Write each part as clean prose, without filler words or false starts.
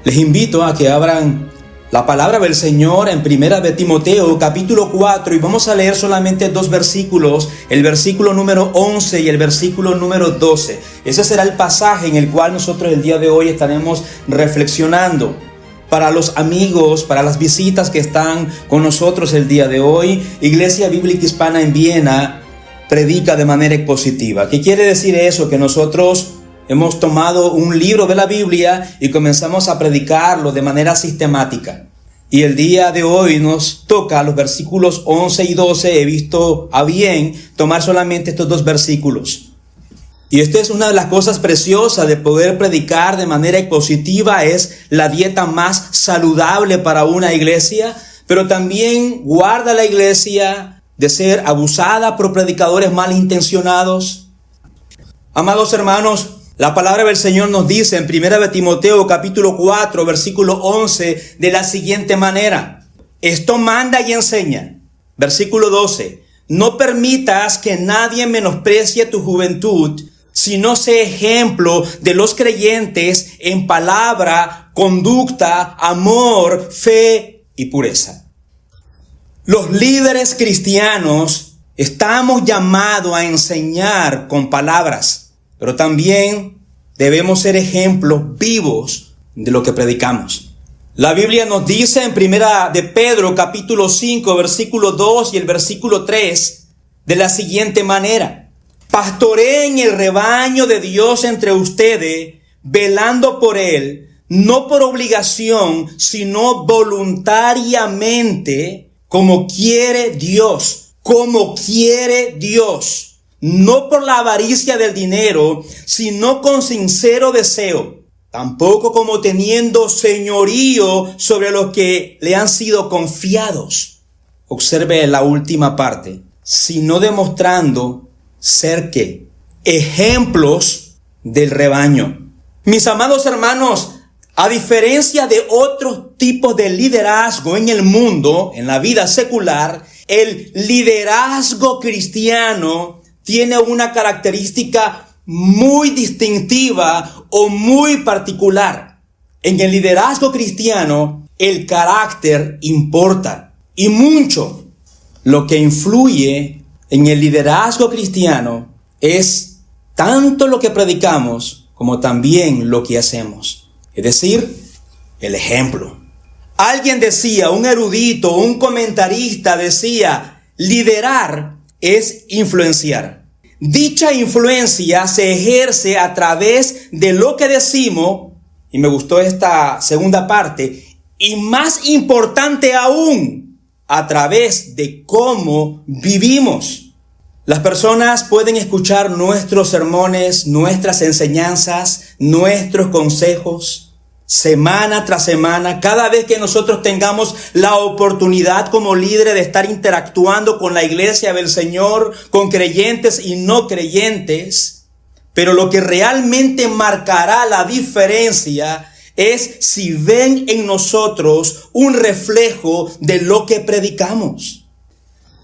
Les invito a que abran la palabra del Señor en Primera de Timoteo, capítulo 4, y vamos a leer solamente dos versículos, el versículo número 11 y el versículo número 12. Ese será el pasaje en el cual nosotros el día de hoy estaremos reflexionando. Para los amigos, para las visitas que están con nosotros el día de hoy, Iglesia Bíblica Hispana en Viena predica de manera expositiva. ¿Qué quiere decir eso? Que nosotros hemos tomado un libro de la Biblia y comenzamos a predicarlo de manera sistemática. Y el día de hoy nos toca los versículos 11 y 12. He visto a bien tomar solamente estos dos versículos. Y esta es una de las cosas preciosas de poder predicar de manera expositiva. Es la dieta más saludable para una iglesia, pero también guarda la iglesia de ser abusada por predicadores malintencionados. Amados hermanos, la palabra del Señor nos dice en 1 de Timoteo capítulo 4 versículo 11 de la siguiente manera: esto manda y enseña. Versículo 12: no permitas que nadie menosprecie tu juventud, sino sé ejemplo de los creyentes en palabra, conducta, amor, fe y pureza. Los líderes cristianos estamos llamados a enseñar con palabras, pero también debemos ser ejemplos vivos de lo que predicamos. La Biblia nos dice en Primera de Pedro capítulo 5 versículo 2 y el versículo 3 de la siguiente manera: pastoreen el rebaño de Dios entre ustedes, velando por él, no por obligación, sino voluntariamente, como quiere Dios, no por la avaricia del dinero, sino con sincero deseo, tampoco como teniendo señorío sobre los que le han sido confiados. Observe la última parte: sino demostrando ser ¿qué? Ejemplos del rebaño. Mis amados hermanos, a diferencia de otros tipos de liderazgo en el mundo, en la vida secular, el liderazgo cristiano tiene una característica muy distintiva o muy particular. En el liderazgo cristiano, el carácter importa y mucho. Lo que influye en el liderazgo cristiano es tanto lo que predicamos como también lo que hacemos. Es decir, el ejemplo. Alguien decía, un erudito, un comentarista decía, liderar es influenciar. Dicha influencia se ejerce a través de lo que decimos, y me gustó esta segunda parte, y más importante aún, a través de cómo vivimos. Las personas pueden escuchar nuestros sermones, nuestras enseñanzas, nuestros consejos, semana tras semana, cada vez que nosotros tengamos la oportunidad como líderes de estar interactuando con la iglesia del Señor, con creyentes y no creyentes. Pero lo que realmente marcará la diferencia es si ven en nosotros un reflejo de lo que predicamos.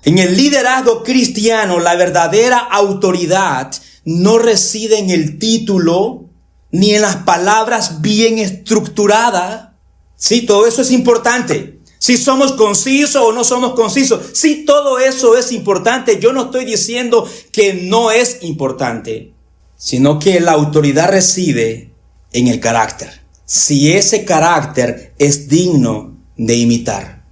En el liderazgo cristiano, la verdadera autoridad no reside en el título ni en las palabras bien estructuradas. Sí, todo eso es importante. Si somos concisos o no somos concisos, sí, todo eso es importante. Yo no estoy diciendo que no es importante, sino que la autoridad reside en el carácter. Si ese carácter es digno de imitar.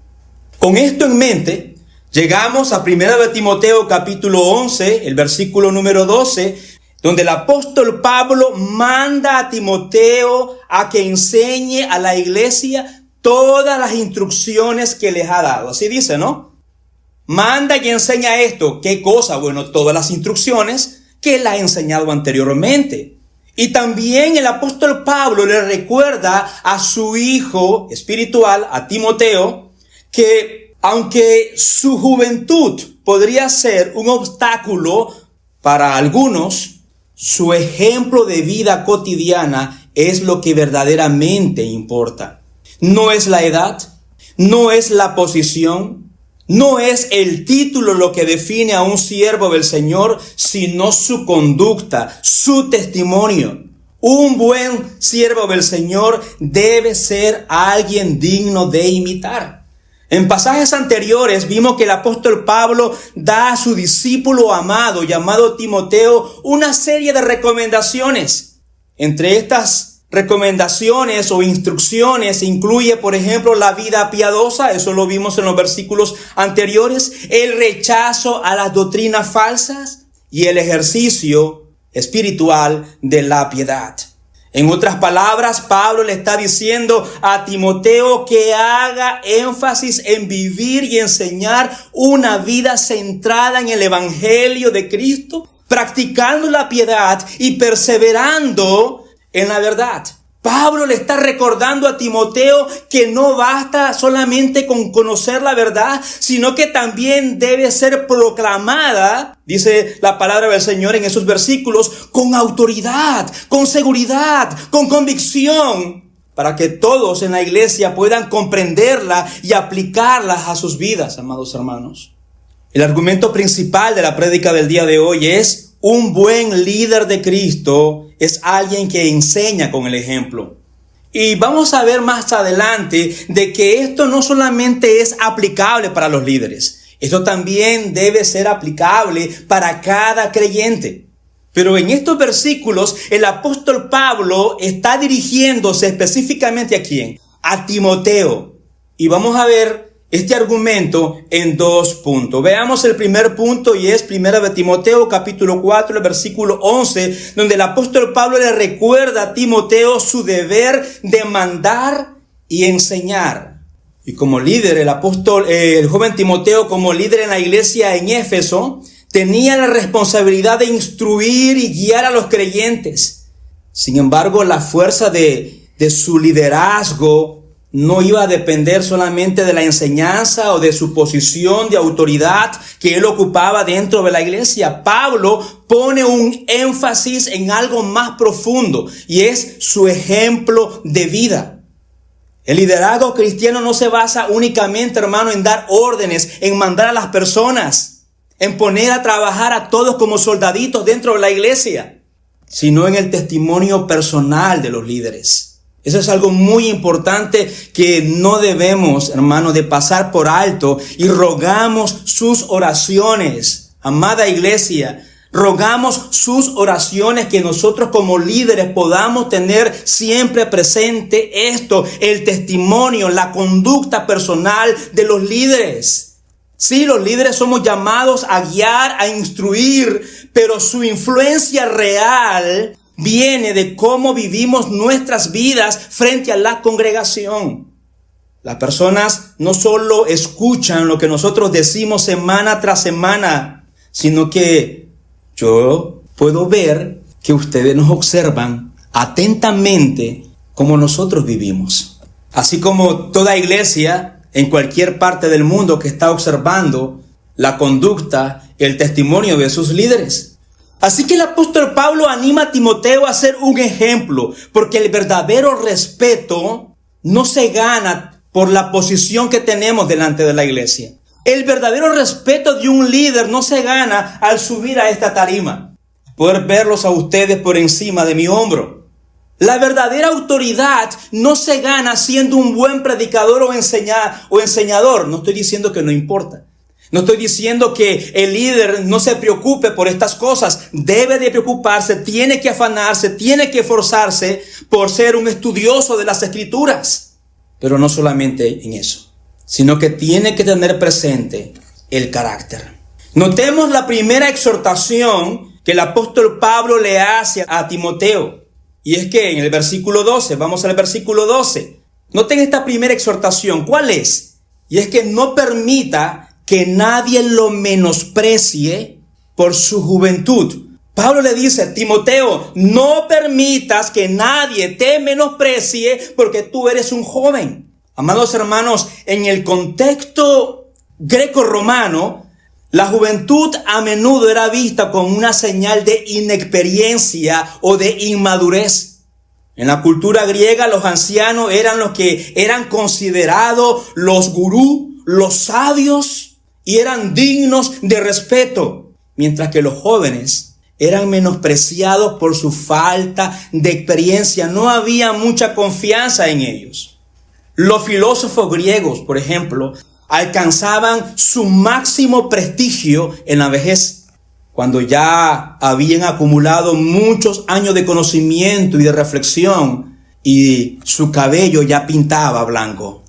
Con esto en mente, llegamos a 1 de Timoteo capítulo 11, el versículo número 12, donde el apóstol Pablo manda a Timoteo a que enseñe a la iglesia todas las instrucciones que les ha dado. Así dice, ¿no? Manda y enseña esto. ¿Qué cosa? Bueno, todas las instrucciones que él ha enseñado anteriormente. Y también el apóstol Pablo le recuerda a su hijo espiritual, a Timoteo, que aunque su juventud podría ser un obstáculo para algunos, su ejemplo de vida cotidiana es lo que verdaderamente importa. No es la edad, no es la posición, no es el título lo que define a un siervo del Señor, sino su conducta, su testimonio. Un buen siervo del Señor debe ser alguien digno de imitar. En pasajes anteriores vimos que el apóstol Pablo da a su discípulo amado, llamado Timoteo, una serie de recomendaciones. Entre estas recomendaciones o instrucciones incluye, por ejemplo, la vida piadosa, eso lo vimos en los versículos anteriores, el rechazo a las doctrinas falsas y el ejercicio espiritual de la piedad. En otras palabras, Pablo le está diciendo a Timoteo que haga énfasis en vivir y enseñar una vida centrada en el evangelio de Cristo, practicando la piedad y perseverando en la verdad. Pablo le está recordando a Timoteo que no basta solamente con conocer la verdad, sino que también debe ser proclamada, dice la palabra del Señor en esos versículos, con autoridad, con seguridad, con convicción, para que todos en la iglesia puedan comprenderla y aplicarla a sus vidas, amados hermanos. El argumento principal de la prédica del día de hoy es: un buen líder de Cristo es alguien que enseña con el ejemplo. Y vamos a ver más adelante de que esto no solamente es aplicable para los líderes, esto también debe ser aplicable para cada creyente. Pero en estos versículos el apóstol Pablo está dirigiéndose específicamente ¿a quién? A Timoteo. Y vamos a ver este argumento en 2 puntos. Veamos el primer punto, y es 1 de Timoteo capítulo 4, el versículo 11, donde el apóstol Pablo le recuerda a Timoteo su deber de mandar y enseñar. Y como líder, el joven Timoteo, como líder en la iglesia en Éfeso, tenía la responsabilidad de instruir y guiar a los creyentes. Sin embargo, la fuerza de su liderazgo no iba a depender solamente de la enseñanza o de su posición de autoridad que él ocupaba dentro de la iglesia. Pablo pone un énfasis en algo más profundo, y es su ejemplo de vida. El liderazgo cristiano no se basa únicamente, hermano, en dar órdenes, en mandar a las personas, en poner a trabajar a todos como soldaditos dentro de la iglesia, sino en el testimonio personal de los líderes. Eso es algo muy importante que no debemos, hermano, de pasar por alto, y rogamos sus oraciones, amada iglesia, rogamos sus oraciones, que nosotros como líderes podamos tener siempre presente esto, el testimonio, la conducta personal de los líderes. Sí, los líderes somos llamados a guiar, a instruir, pero su influencia real viene de cómo vivimos nuestras vidas frente a la congregación. Las personas no solo escuchan lo que nosotros decimos semana tras semana, sino que yo puedo ver que ustedes nos observan atentamente cómo nosotros vivimos. Así como toda iglesia en cualquier parte del mundo que está observando la conducta, el testimonio de sus líderes. Así que el apóstol Pablo anima a Timoteo a ser un ejemplo, porque el verdadero respeto no se gana por la posición que tenemos delante de la iglesia. El verdadero respeto de un líder no se gana al subir a esta tarima, poder verlos a ustedes por encima de mi hombro. La verdadera autoridad no se gana siendo un buen predicador o enseñador. No estoy diciendo que no importa. No estoy diciendo que el líder no se preocupe por estas cosas. Debe de preocuparse, tiene que afanarse, tiene que esforzarse por ser un estudioso de las Escrituras. Pero no solamente en eso, sino que tiene que tener presente el carácter. Notemos la primera exhortación que el apóstol Pablo le hace a Timoteo. Y es que en el versículo 12, vamos al versículo 12. Noten esta primera exhortación. ¿Cuál es? Y es que no permita que nadie lo menosprecie por su juventud. Pablo le dice a Timoteo: no permitas que nadie te menosprecie porque tú eres un joven. Amados hermanos, en el contexto greco-romano, la juventud a menudo era vista como una señal de inexperiencia o de inmadurez. En la cultura griega, los ancianos eran los que eran considerados los gurú, los sabios, y eran dignos de respeto, mientras que los jóvenes eran menospreciados por su falta de experiencia. No había mucha confianza en ellos. Los filósofos griegos, por ejemplo, alcanzaban su máximo prestigio en la vejez, cuando ya habían acumulado muchos años de conocimiento y de reflexión y su cabello ya pintaba blanco.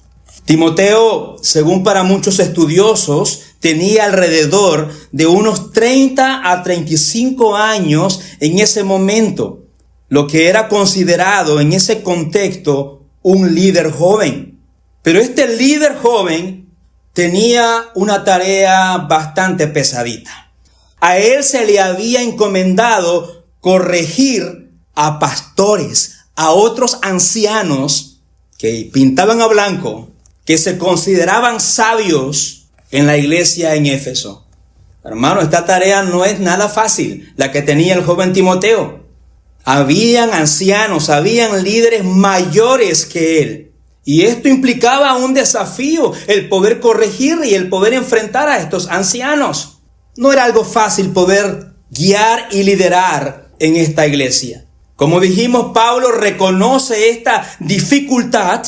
Timoteo, según para muchos estudiosos, tenía alrededor de unos 30 a 35 años en ese momento, lo que era considerado en ese contexto un líder joven. Pero este líder joven tenía una tarea bastante pesadita. A él se le había encomendado corregir a pastores, a otros ancianos que pintaban a blanco, que se consideraban sabios en la iglesia en Éfeso. Hermano, esta tarea no es nada fácil, la que tenía el joven Timoteo. Habían ancianos, habían líderes mayores que él. Y esto implicaba un desafío, el poder corregir y el poder enfrentar a estos ancianos. No era algo fácil poder guiar y liderar en esta iglesia. Como dijimos, Pablo reconoce esta dificultad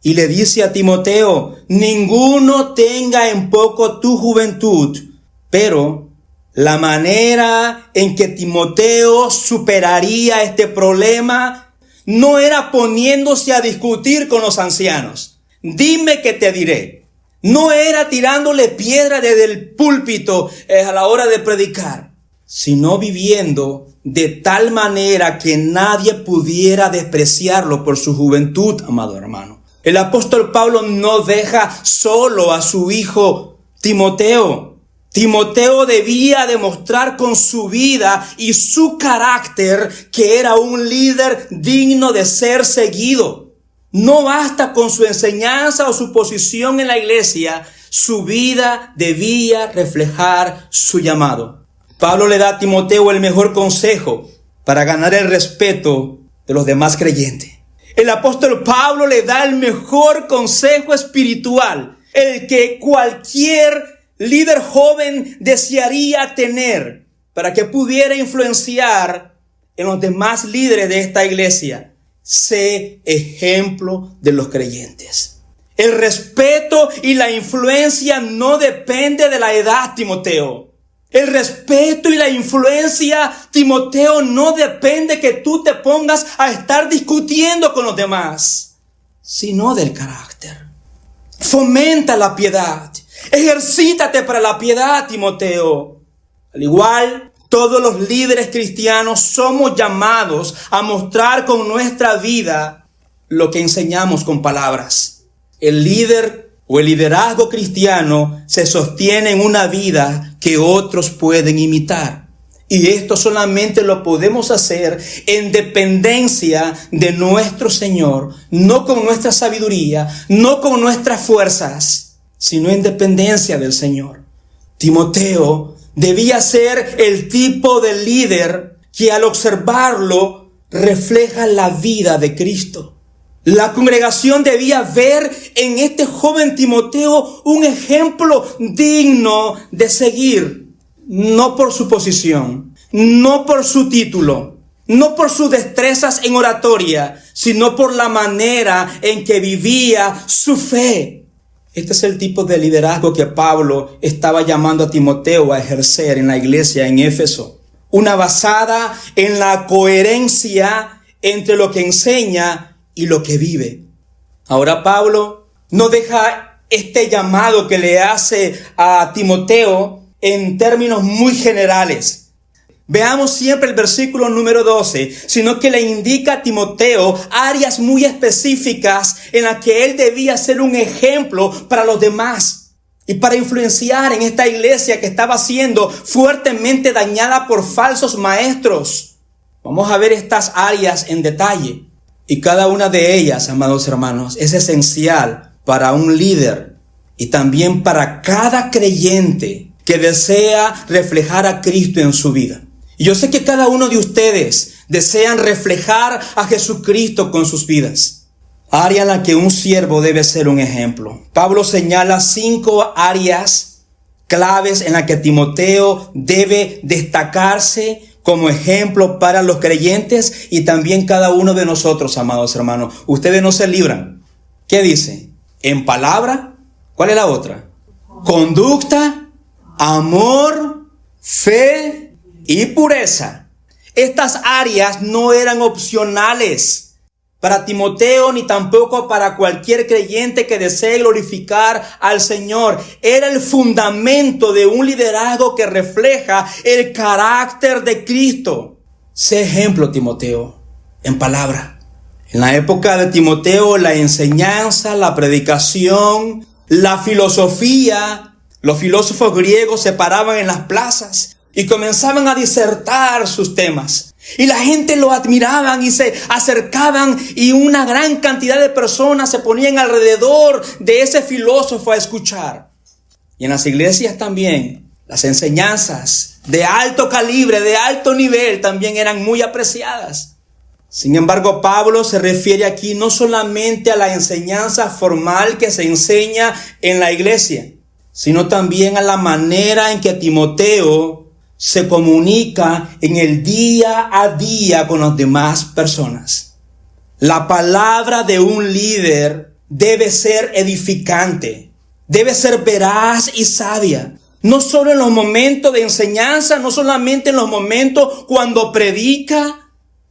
y le dice a Timoteo: ninguno tenga en poco tu juventud. Pero la manera en que Timoteo superaría este problema no era poniéndose a discutir con los ancianos. Dime que te diré. No era tirándole piedra desde el púlpito a la hora de predicar, sino viviendo de tal manera que nadie pudiera despreciarlo por su juventud, amado hermano. El apóstol Pablo no deja solo a su hijo Timoteo. Timoteo debía demostrar con su vida y su carácter que era un líder digno de ser seguido. No basta con su enseñanza o su posición en la iglesia, su vida debía reflejar su llamado. Pablo le da a Timoteo el mejor consejo para ganar el respeto de los demás creyentes. El apóstol Pablo le da el mejor consejo espiritual, el que cualquier líder joven desearía tener para que pudiera influenciar en los demás líderes de esta iglesia. Sé ejemplo de los creyentes. El respeto y la influencia no depende de la edad, Timoteo. El respeto y la influencia, Timoteo, no depende que tú te pongas a estar discutiendo con los demás, sino del carácter. Fomenta la piedad. Ejercítate para la piedad, Timoteo. Al igual, todos los líderes cristianos somos llamados a mostrar con nuestra vida lo que enseñamos con palabras. El líder o el liderazgo cristiano se sostiene en una vida que otros pueden imitar. Y esto solamente lo podemos hacer en dependencia de nuestro Señor, no con nuestra sabiduría, no con nuestras fuerzas, sino en dependencia del Señor. Timoteo debía ser el tipo de líder que al observarlo refleja la vida de Cristo. La congregación debía ver en este joven Timoteo un ejemplo digno de seguir, no por su posición, no por su título, no por sus destrezas en oratoria, sino por la manera en que vivía su fe. Este es el tipo de liderazgo que Pablo estaba llamando a Timoteo a ejercer en la iglesia en Éfeso. Una basada en la coherencia entre lo que enseña y lo que vive. Ahora Pablo no deja este llamado que le hace a Timoteo en términos muy generales. Veamos siempre el versículo número 12, sino que le indica a Timoteo áreas muy específicas en las que él debía ser un ejemplo para los demás y para influenciar en esta iglesia que estaba siendo fuertemente dañada por falsos maestros. Vamos a ver estas áreas en detalle. Y cada una de ellas, amados hermanos, es esencial para un líder y también para cada creyente que desea reflejar a Cristo en su vida. Y yo sé que cada uno de ustedes desean reflejar a Jesucristo con sus vidas. Área en la que un siervo debe ser un ejemplo. Pablo señala 5 áreas claves en las que Timoteo debe destacarse como ejemplo para los creyentes y también cada uno de nosotros, amados hermanos. Ustedes no se libran. ¿Qué dice? En palabra, ¿cuál es la otra? Conducta, amor, fe y pureza. Estas áreas no eran opcionales para Timoteo ni tampoco para cualquier creyente que desee glorificar al Señor. Era el fundamento de un liderazgo que refleja el carácter de Cristo. Sé ejemplo, Timoteo, en palabra. En la época de Timoteo, la enseñanza, la predicación, la filosofía, los filósofos griegos se paraban en las plazas y comenzaban a disertar sus temas. Y la gente lo admiraban y se acercaban y una gran cantidad de personas se ponían alrededor de ese filósofo a escuchar. Y en las iglesias también, las enseñanzas de alto calibre, de alto nivel también eran muy apreciadas. Sin embargo, Pablo se refiere aquí no solamente a la enseñanza formal que se enseña en la iglesia, sino también a la manera en que Timoteo se comunica en el día a día con las demás personas. La palabra de un líder debe ser edificante, debe ser veraz y sabia. No solo en los momentos de enseñanza, no solamente en los momentos cuando predica,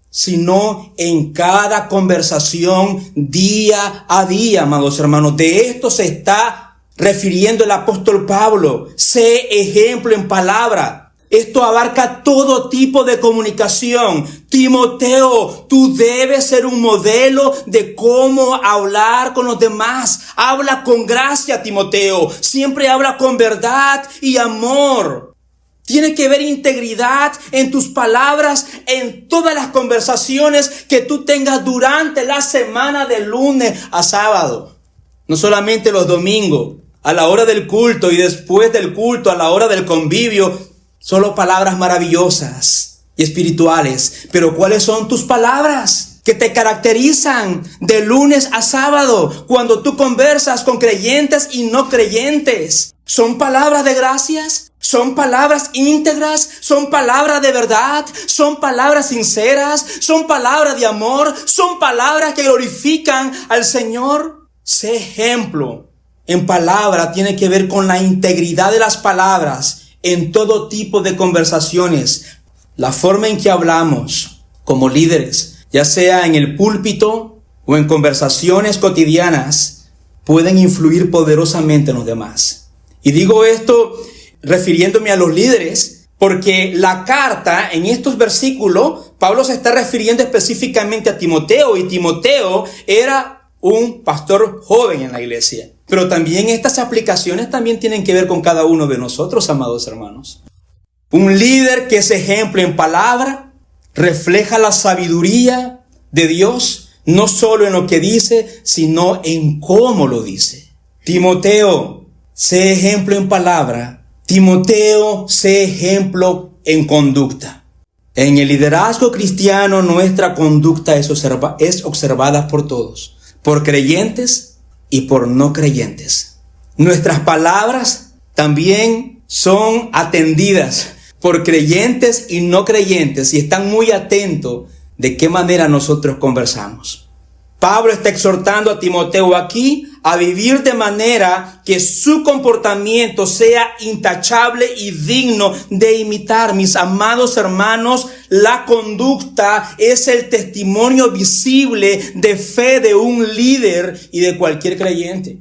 sino en cada conversación día a día, amados hermanos. De esto se está refiriendo el apóstol Pablo. Sé ejemplo en palabra. Esto abarca todo tipo de comunicación. Timoteo, tú debes ser un modelo de cómo hablar con los demás. Habla con gracia, Timoteo. Siempre habla con verdad y amor. Tiene que haber integridad en tus palabras, en todas las conversaciones que tú tengas durante la semana de lunes a sábado. No solamente los domingos, a la hora del culto y después del culto, a la hora del convivio. Solo palabras maravillosas y espirituales. Pero ¿cuáles son tus palabras que te caracterizan de lunes a sábado cuando tú conversas con creyentes y no creyentes? ¿Son palabras de gracias? ¿Son palabras íntegras? ¿Son palabras de verdad? ¿Son palabras sinceras? ¿Son palabras de amor? ¿Son palabras que glorifican al Señor? Sé ejemplo en palabra tiene que ver con la integridad de las palabras. En todo tipo de conversaciones, la forma en que hablamos como líderes, ya sea en el púlpito o en conversaciones cotidianas, pueden influir poderosamente en los demás. Y digo esto refiriéndome a los líderes, porque la carta en estos versículos, Pablo se está refiriendo específicamente a Timoteo, y Timoteo era un pastor joven en la iglesia. Pero también estas aplicaciones también tienen que ver con cada uno de nosotros, amados hermanos. Un líder que es ejemplo en palabra, refleja la sabiduría de Dios, no solo en lo que dice, sino en cómo lo dice. Timoteo, sé ejemplo en palabra. Timoteo, sé ejemplo en conducta. En el liderazgo cristiano, nuestra conducta es observada por todos, por creyentes y por no creyentes. Nuestras palabras también son atendidas por creyentes y no creyentes y están muy atentos de qué manera nosotros conversamos. Pablo está exhortando a Timoteo aquí a vivir de manera que su comportamiento sea intachable y digno de imitar. Mis amados hermanos, la conducta es el testimonio visible de fe de un líder y de cualquier creyente.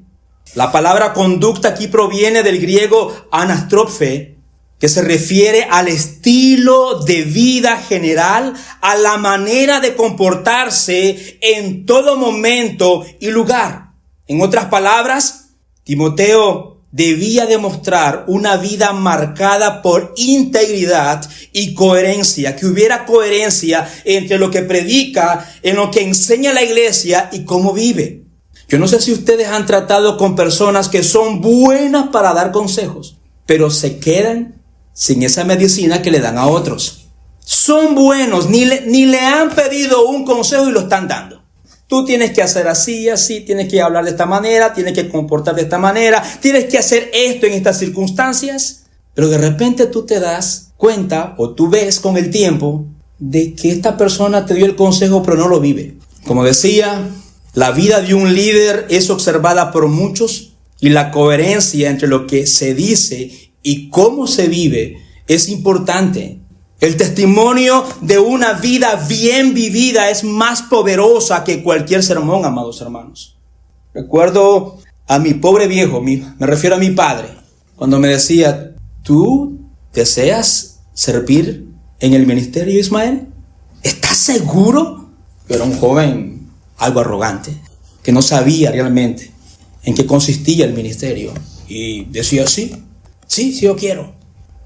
La palabra conducta aquí proviene del griego anastrophe, que se refiere al estilo de vida general, a la manera de comportarse en todo momento y lugar. En otras palabras, Timoteo debía demostrar una vida marcada por integridad y coherencia, que hubiera coherencia entre lo que predica, en lo que enseña la iglesia y cómo vive. Yo no sé si ustedes han tratado con personas que son buenas para dar consejos, pero se quedan sin esa medicina que le dan a otros. Son buenos, ni le han pedido un consejo y lo están dando. Tú tienes que hacer así, tienes que hablar de esta manera, tienes que comportar de esta manera, tienes que hacer esto en estas circunstancias. Pero de repente tú te das cuenta o tú ves con el tiempo de que esta persona te dio el consejo pero no lo vive. Como decía, la vida de un líder es observada por muchos y la coherencia entre lo que se dice y cómo se vive es importante. El testimonio de una vida bien vivida es más poderosa que cualquier sermón, amados hermanos. Recuerdo a mi pobre viejo, me refiero a mi padre, cuando me decía, ¿tú deseas servir en el ministerio, Ismael? ¿Estás seguro? Yo era un joven algo arrogante, que no sabía realmente en qué consistía el ministerio. Y decía, sí, yo quiero.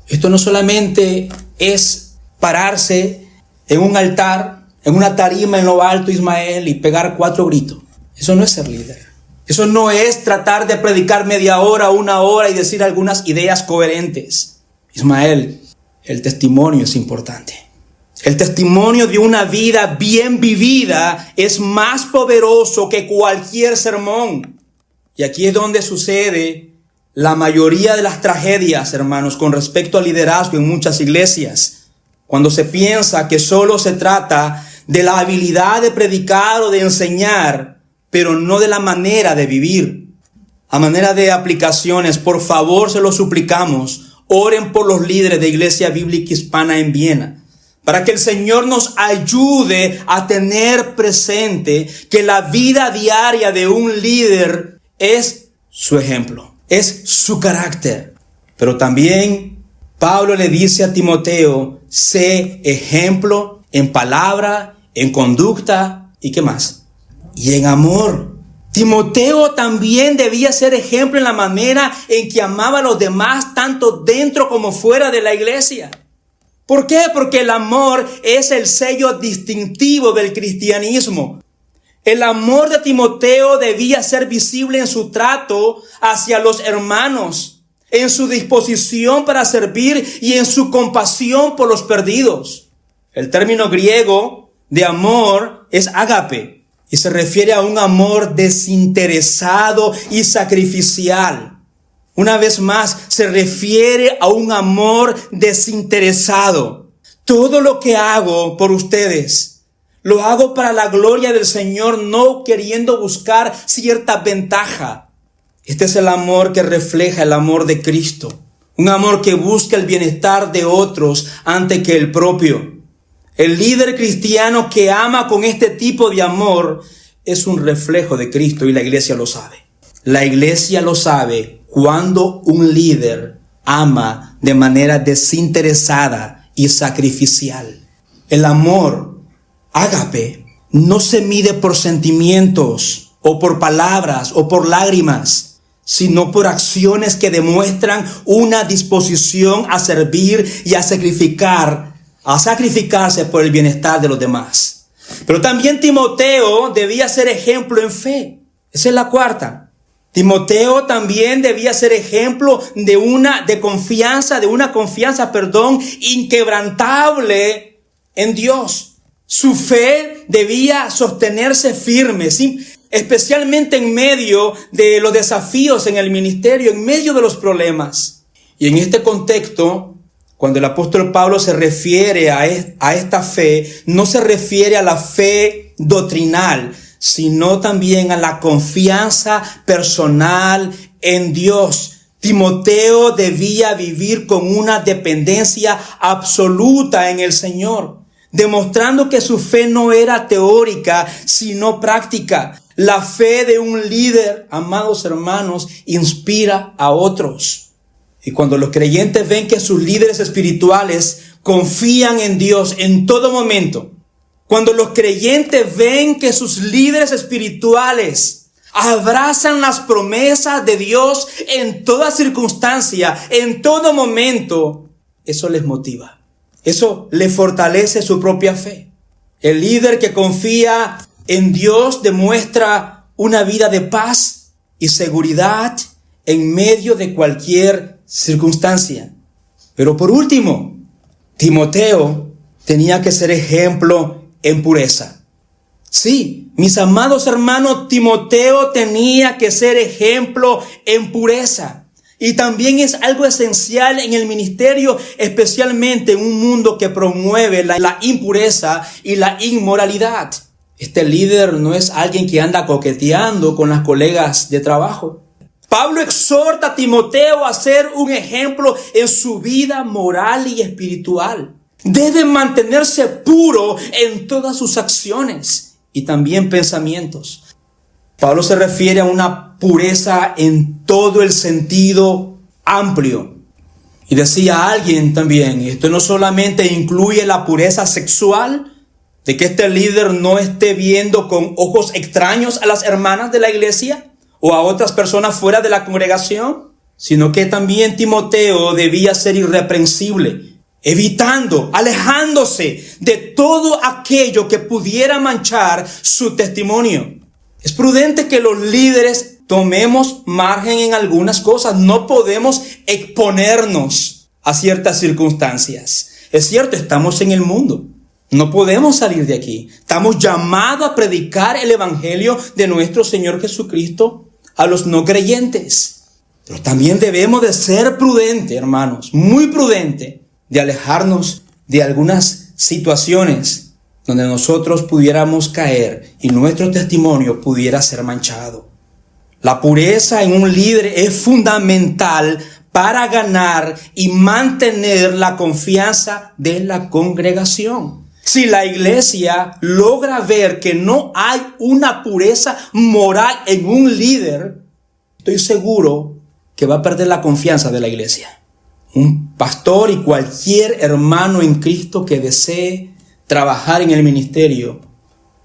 Esto no solamente es pararse en un altar, en una tarima en lo alto, Ismael, y pegar 4 gritos. Eso no es ser líder. Eso no es tratar de predicar media hora, 1 hora y decir algunas ideas coherentes. Ismael, el testimonio es importante. El testimonio de una vida bien vivida es más poderoso que cualquier sermón. Y aquí es donde sucede la mayoría de las tragedias, hermanos, con respecto al liderazgo en muchas iglesias. Cuando se piensa que solo se trata de la habilidad de predicar o de enseñar, pero no de la manera de vivir. A manera de aplicaciones, por favor, se lo suplicamos, oren por los líderes de Iglesia Bíblica Hispana en Viena, para que el Señor nos ayude a tener presente que la vida diaria de un líder es su ejemplo, es su carácter. Pero también Pablo le dice a Timoteo, sé ejemplo en palabra, en conducta y ¿qué más? Y en amor. Timoteo también debía ser ejemplo en la manera en que amaba a los demás, tanto dentro como fuera de la iglesia. ¿Por qué? Porque el amor es el sello distintivo del cristianismo. El amor de Timoteo debía ser visible en su trato hacia los hermanos, en su disposición para servir y en su compasión por los perdidos. El término griego de amor es ágape y se refiere a un amor desinteresado y sacrificial. Una vez más, se refiere a un amor desinteresado. Todo lo que hago por ustedes, lo hago para la gloria del Señor, no queriendo buscar cierta ventaja. Este es el amor que refleja el amor de Cristo. Un amor que busca el bienestar de otros antes que el propio. El líder cristiano que ama con este tipo de amor es un reflejo de Cristo y la iglesia lo sabe. La iglesia lo sabe cuando un líder ama de manera desinteresada y sacrificial. El amor, ágape, no se mide por sentimientos o por palabras o por lágrimas, sino por acciones que demuestran una disposición a servir y a sacrificarse por el bienestar de los demás. Pero también Timoteo debía ser ejemplo en fe. Esa es la cuarta. Timoteo también debía ser ejemplo de una confianza inquebrantable en Dios. Su fe debía sostenerse firme, ¿sí? Especialmente en medio de los desafíos en el ministerio, en medio de los problemas. Y en este contexto, cuando el apóstol Pablo se refiere a esta fe, no se refiere a la fe doctrinal, sino también a la confianza personal en Dios. Timoteo debía vivir con una dependencia absoluta en el Señor, demostrando que su fe no era teórica, sino práctica. La fe de un líder, amados hermanos, inspira a otros. Y cuando los creyentes ven que sus líderes espirituales confían en Dios en todo momento, cuando los creyentes ven que sus líderes espirituales abrazan las promesas de Dios en toda circunstancia, en todo momento, eso les motiva. Eso les fortalece su propia fe. El líder que confía en Dios demuestra una vida de paz y seguridad en medio de cualquier circunstancia. Pero por último, Timoteo tenía que ser ejemplo en pureza. Sí, mis amados hermanos, Timoteo tenía que ser ejemplo en pureza. Y también es algo esencial en el ministerio, especialmente en un mundo que promueve la impureza y la inmoralidad. Este líder no es alguien que anda coqueteando con las colegas de trabajo. Pablo exhorta a Timoteo a ser un ejemplo en su vida moral y espiritual. Debe mantenerse puro en todas sus acciones y también pensamientos. Pablo se refiere a una pureza en todo el sentido amplio. Y decía alguien también, esto no solamente incluye la pureza sexual, de que este líder no esté viendo con ojos extraños a las hermanas de la iglesia o a otras personas fuera de la congregación, sino que también Timoteo debía ser irreprensible, evitando, alejándose de todo aquello que pudiera manchar su testimonio. Es prudente que los líderes tomemos margen en algunas cosas. No podemos exponernos a ciertas circunstancias. Es cierto, estamos en el mundo. No podemos salir de aquí. Estamos llamados a predicar el evangelio de nuestro Señor Jesucristo a los no creyentes. Pero también debemos de ser prudentes, hermanos, muy prudentes, de alejarnos de algunas situaciones donde nosotros pudiéramos caer y nuestro testimonio pudiera ser manchado. La pureza en un líder es fundamental para ganar y mantener la confianza de la congregación. Si la iglesia logra ver que no hay una pureza moral en un líder, estoy seguro que va a perder la confianza de la iglesia. Un pastor y cualquier hermano en Cristo que desee trabajar en el ministerio,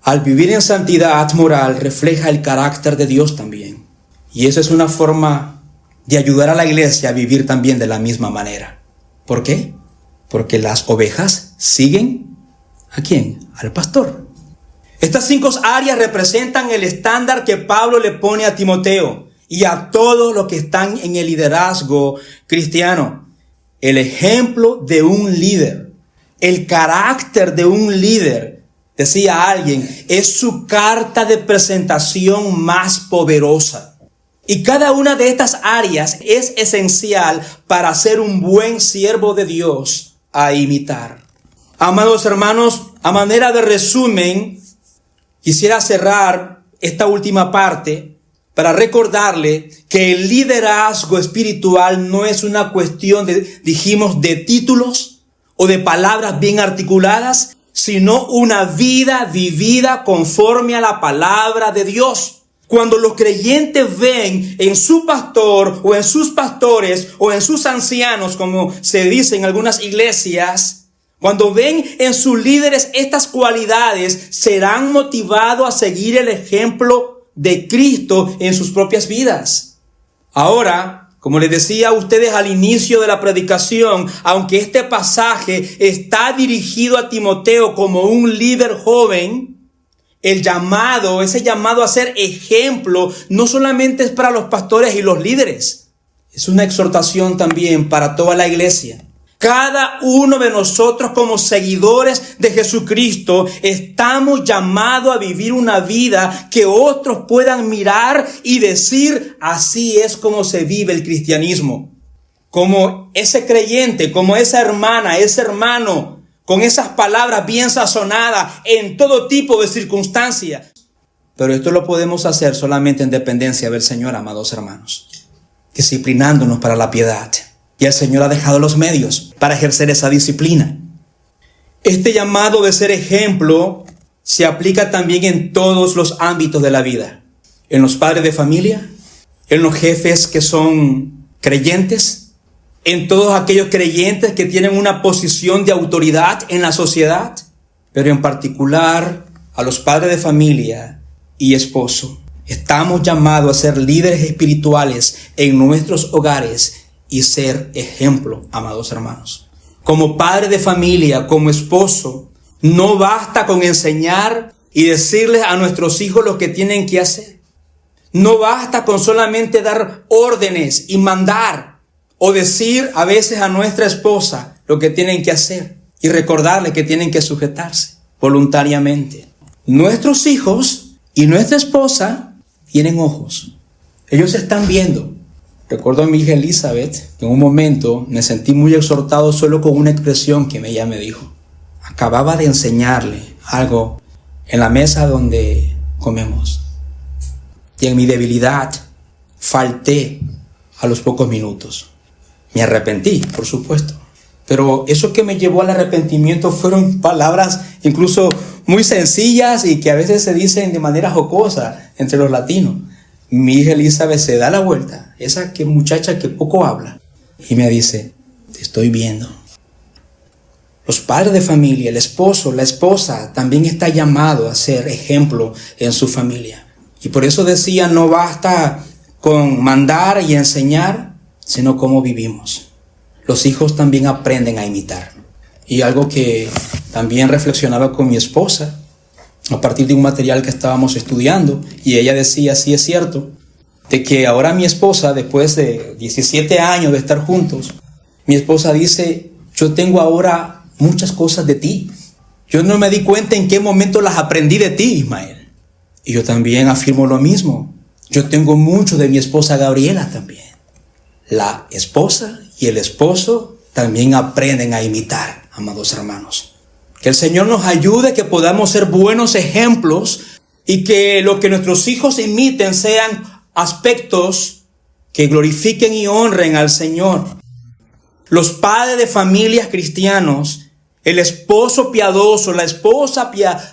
al vivir en santidad moral, refleja el carácter de Dios también. Y eso es una forma de ayudar a la iglesia a vivir también de la misma manera. ¿Por qué? Porque las ovejas siguen ¿a quién? Al pastor. Estas 5 áreas representan el estándar que Pablo le pone a Timoteo y a todos los que están en el liderazgo cristiano. El ejemplo de un líder, el carácter de un líder, decía alguien, es su carta de presentación más poderosa. Y cada una de estas áreas es esencial para ser un buen siervo de Dios a imitar. Amados hermanos, a manera de resumen, quisiera cerrar esta última parte para recordarle que el liderazgo espiritual no es una cuestión de títulos o de palabras bien articuladas, sino una vida vivida conforme a la palabra de Dios. Cuando los creyentes ven en su pastor o en sus pastores o en sus ancianos, como se dice en algunas iglesias, cuando ven en sus líderes estas cualidades, serán motivados a seguir el ejemplo de Cristo en sus propias vidas. Ahora, como les decía a ustedes al inicio de la predicación, aunque este pasaje está dirigido a Timoteo como un líder joven, ese llamado a ser ejemplo, no solamente es para los pastores y los líderes, es una exhortación también para toda la iglesia. Cada uno de nosotros como seguidores de Jesucristo estamos llamados a vivir una vida que otros puedan mirar y decir, así es como se vive el cristianismo. Como ese creyente, como esa hermana, ese hermano, con esas palabras bien sazonadas en todo tipo de circunstancias. Pero esto lo podemos hacer solamente en dependencia del Señor, amados hermanos, disciplinándonos para la piedad. Y el Señor ha dejado los medios para ejercer esa disciplina. Este llamado de ser ejemplo se aplica también en todos los ámbitos de la vida. En los padres de familia, en los jefes que son creyentes, en todos aquellos creyentes que tienen una posición de autoridad en la sociedad, pero en particular a los padres de familia y esposo. Estamos llamados a ser líderes espirituales en nuestros hogares y ser ejemplo, amados hermanos. Como padre de familia, como esposo, no basta con enseñar y decirles a nuestros hijos lo que tienen que hacer. No basta con solamente dar órdenes y mandar o decir a veces a nuestra esposa lo que tienen que hacer y recordarles que tienen que sujetarse voluntariamente. Nuestros hijos y nuestra esposa tienen ojos. Ellos están viendo. Recuerdo a mi hija Elizabeth, que en un momento me sentí muy exhortado solo con una expresión que ella me dijo. Acababa de enseñarle algo en la mesa donde comemos. Y en mi debilidad falté a los pocos minutos. Me arrepentí, por supuesto. Pero eso que me llevó al arrepentimiento fueron palabras incluso muy sencillas y que a veces se dicen de manera jocosa entre los latinos. Mi hija Elizabeth se da la vuelta, esa muchacha que poco habla, y me dice, te estoy viendo. Los padres de familia, el esposo, la esposa, también está llamado a ser ejemplo en su familia. Y por eso decía, no basta con mandar y enseñar, sino cómo vivimos. Los hijos también aprenden a imitar. Y algo que también reflexionaba con mi esposa, a partir de un material que estábamos estudiando, y ella decía, sí es cierto, de que ahora mi esposa, después de 17 años de estar juntos, mi esposa dice, yo tengo ahora muchas cosas de ti. Yo no me di cuenta en qué momento las aprendí de ti, Ismael. Y yo también afirmo lo mismo. Yo tengo mucho de mi esposa Gabriela también. La esposa y el esposo también aprenden a imitar, amados hermanos. Que el Señor nos ayude, que podamos ser buenos ejemplos y que lo que nuestros hijos imiten sean aspectos que glorifiquen y honren al Señor. Los padres de familias cristianos, el esposo piadoso, la esposa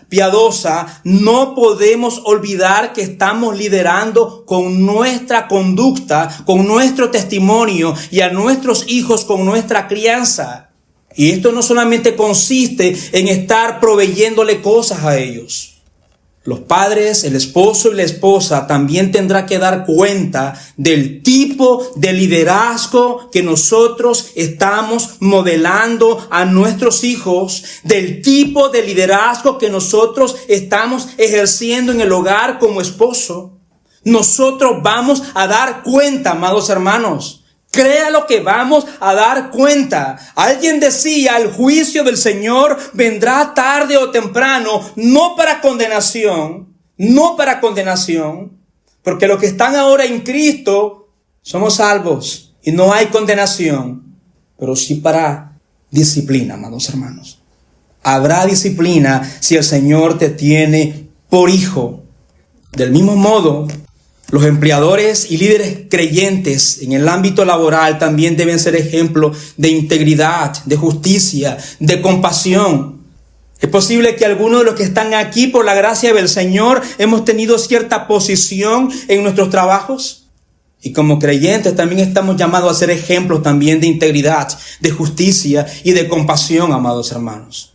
piadosa, no podemos olvidar que estamos liderando con nuestra conducta, con nuestro testimonio y a nuestros hijos con nuestra crianza. Y esto no solamente consiste en estar proveyéndole cosas a ellos. Los padres, el esposo y la esposa también tendrán que dar cuenta del tipo de liderazgo que nosotros estamos modelando a nuestros hijos, del tipo de liderazgo que nosotros estamos ejerciendo en el hogar como esposo. Nosotros vamos a dar cuenta, amados hermanos. Créalo que vamos a dar cuenta. Alguien decía, el juicio del Señor vendrá tarde o temprano, no para condenación, porque los que están ahora en Cristo somos salvos y no hay condenación, pero sí para disciplina, amados hermanos. Habrá disciplina si el Señor te tiene por hijo. Del mismo modo, los empleadores y líderes creyentes en el ámbito laboral también deben ser ejemplo de integridad, de justicia, de compasión. Es posible que algunos de los que están aquí por la gracia del Señor hemos tenido cierta posición en nuestros trabajos. Y como creyentes también estamos llamados a ser ejemplos también de integridad, de justicia y de compasión, amados hermanos.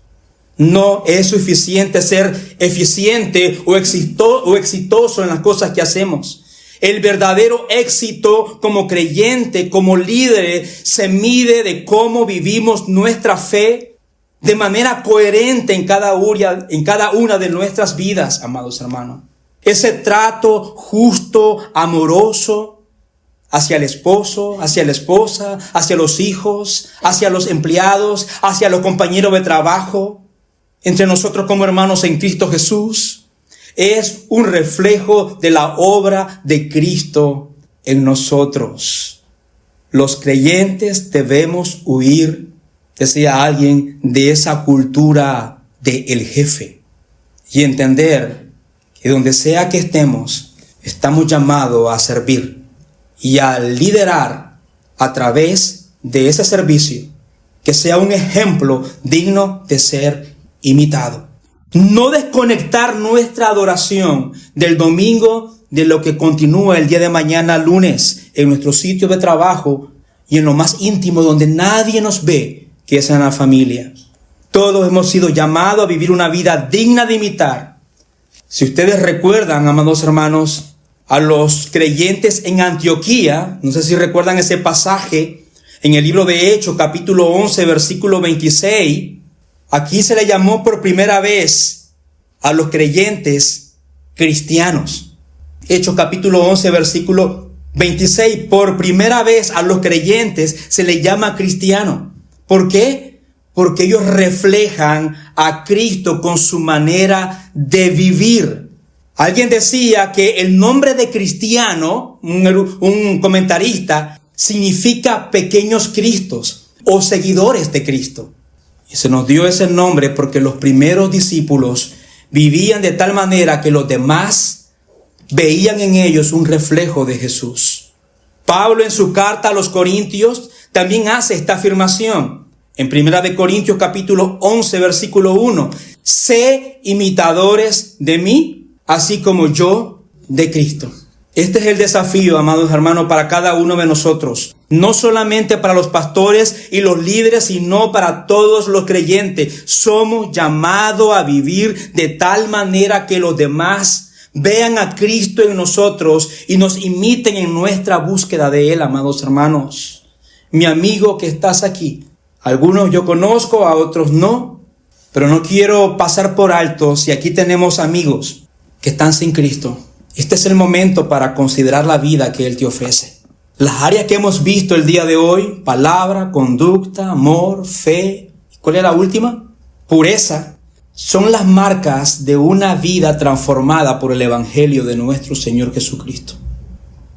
No es suficiente ser eficiente o exitoso en las cosas que hacemos. El verdadero éxito como creyente, como líder, se mide de cómo vivimos nuestra fe de manera coherente en cada una de nuestras vidas, amados hermanos. Ese trato justo, amoroso, hacia el esposo, hacia la esposa, hacia los hijos, hacia los empleados, hacia los compañeros de trabajo, entre nosotros como hermanos en Cristo Jesús, es un reflejo de la obra de Cristo en nosotros. Los creyentes debemos huir, decía alguien, de esa cultura del jefe y entender que donde sea que estemos, estamos llamados a servir y a liderar a través de ese servicio que sea un ejemplo digno de ser imitado. No desconectar nuestra adoración del domingo de lo que continúa el día de mañana, lunes, en nuestro sitio de trabajo y en lo más íntimo donde nadie nos ve, que es en la familia. Todos hemos sido llamados a vivir una vida digna de imitar. Si ustedes recuerdan, amados hermanos, a los creyentes en Antioquía, no sé si recuerdan ese pasaje en el libro de Hechos, capítulo 11, versículo 26, aquí se le llamó por primera vez a los creyentes cristianos. Hechos capítulo 11, versículo 26. Por primera vez a los creyentes se les llama cristiano. ¿Por qué? Porque ellos reflejan a Cristo con su manera de vivir. Alguien decía que el nombre de cristiano un comentarista, significa pequeños Cristos o seguidores de Cristo. Y se nos dio ese nombre porque los primeros discípulos vivían de tal manera que los demás veían en ellos un reflejo de Jesús. Pablo en su carta a los Corintios también hace esta afirmación. En 1 Corintios capítulo 11 versículo 1. Sé imitadores de mí, así como yo de Cristo. Este es el desafío, amados hermanos, para cada uno de nosotros. No solamente para los pastores y los líderes, sino para todos los creyentes. Somos llamados a vivir de tal manera que los demás vean a Cristo en nosotros y nos imiten en nuestra búsqueda de Él, amados hermanos. Mi amigo que estás aquí, algunos yo conozco, a otros no, pero no quiero pasar por alto si aquí tenemos amigos que están sin Cristo. Este es el momento para considerar la vida que Él te ofrece. Las áreas que hemos visto el día de hoy, palabra, conducta, amor, fe, ¿cuál es la última? Pureza, son las marcas de una vida transformada por el Evangelio de nuestro Señor Jesucristo.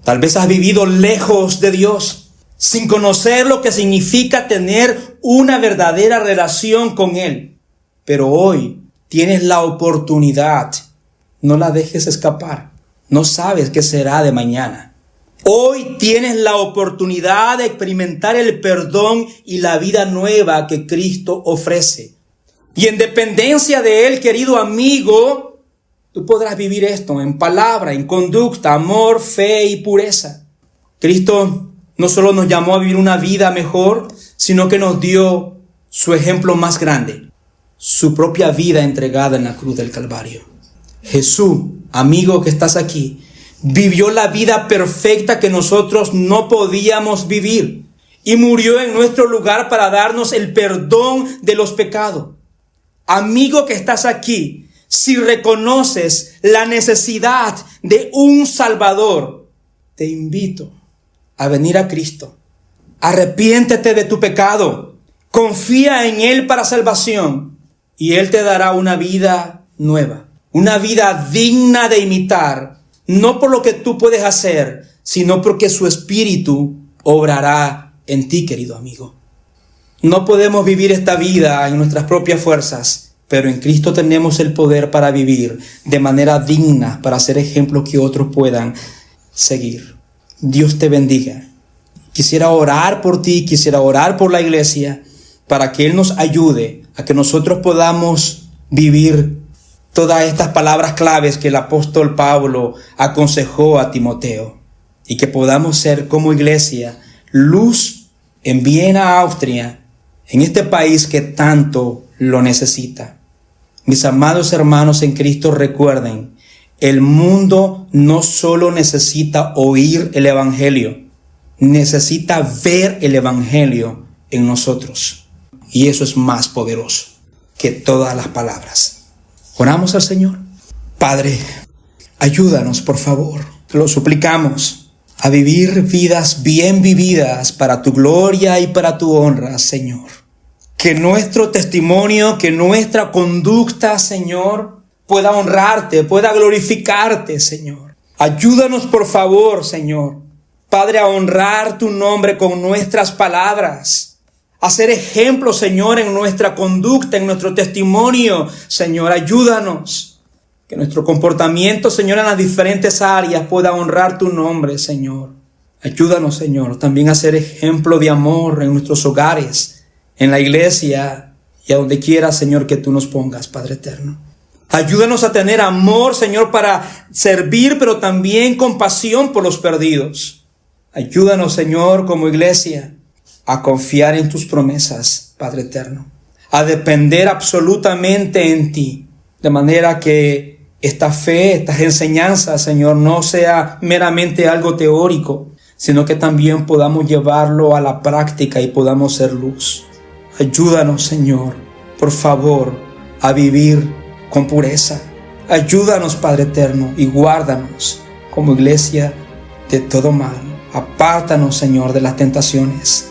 Tal vez has vivido lejos de Dios, sin conocer lo que significa tener una verdadera relación con Él. Pero hoy tienes la oportunidad, no la dejes escapar. No sabes qué será de mañana. Hoy tienes la oportunidad de experimentar el perdón y la vida nueva que Cristo ofrece. Y en dependencia de Él, querido amigo, tú podrás vivir esto en palabra, en conducta, amor, fe y pureza. Cristo no solo nos llamó a vivir una vida mejor, sino que nos dio su ejemplo más grande, su propia vida entregada en la cruz del Calvario. Jesús, amigo que estás aquí, vivió la vida perfecta que nosotros no podíamos vivir y murió en nuestro lugar para darnos el perdón de los pecados. Amigo que estás aquí, si reconoces la necesidad de un Salvador, te invito a venir a Cristo. Arrepiéntete de tu pecado, confía en Él para salvación y Él te dará una vida nueva. Una vida digna de imitar, no por lo que tú puedes hacer, sino porque su Espíritu obrará en ti, querido amigo. No podemos vivir esta vida en nuestras propias fuerzas, pero en Cristo tenemos el poder para vivir de manera digna, para ser ejemplos que otros puedan seguir. Dios te bendiga. Quisiera orar por ti, quisiera orar por la iglesia, para que Él nos ayude a que nosotros podamos vivir todas estas palabras claves que el apóstol Pablo aconsejó a Timoteo y que podamos ser como iglesia luz en Viena, Austria, en este país que tanto lo necesita. Mis amados hermanos en Cristo, recuerden, el mundo no solo necesita oír el Evangelio, necesita ver el Evangelio en nosotros. Y eso es más poderoso que todas las palabras. Oramos al Señor. Padre, ayúdanos, por favor. Lo suplicamos a vivir vidas bien vividas para tu gloria y para tu honra, Señor. Que nuestro testimonio, que nuestra conducta, Señor, pueda honrarte, pueda glorificarte, Señor. Ayúdanos, por favor, Señor, Padre, a honrar tu nombre con nuestras palabras. A ser ejemplo, Señor, en nuestra conducta, en nuestro testimonio. Señor, ayúdanos. Que nuestro comportamiento, Señor, en las diferentes áreas pueda honrar tu nombre, Señor. Ayúdanos, Señor, también a ser ejemplo de amor en nuestros hogares, en la iglesia y a donde quiera, Señor, que tú nos pongas, Padre eterno. Ayúdanos a tener amor, Señor, para servir, pero también compasión por los perdidos. Ayúdanos, Señor, como iglesia, a confiar en tus promesas, Padre eterno, a depender absolutamente en ti, de manera que esta fe, estas enseñanzas, Señor, no sea meramente algo teórico, sino que también podamos llevarlo a la práctica y podamos ser luz. Ayúdanos, Señor, por favor, a vivir con pureza. Ayúdanos, Padre eterno, y guárdanos como iglesia de todo mal. Apártanos, Señor, de las tentaciones.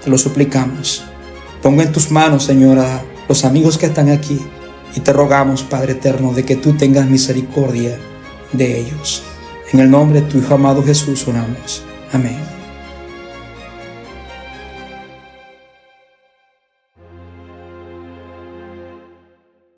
Te lo suplicamos. Pongo en tus manos, Señor, a los amigos que están aquí y te rogamos, Padre eterno, de que tú tengas misericordia de ellos. En el nombre de tu Hijo amado Jesús oramos. Amén.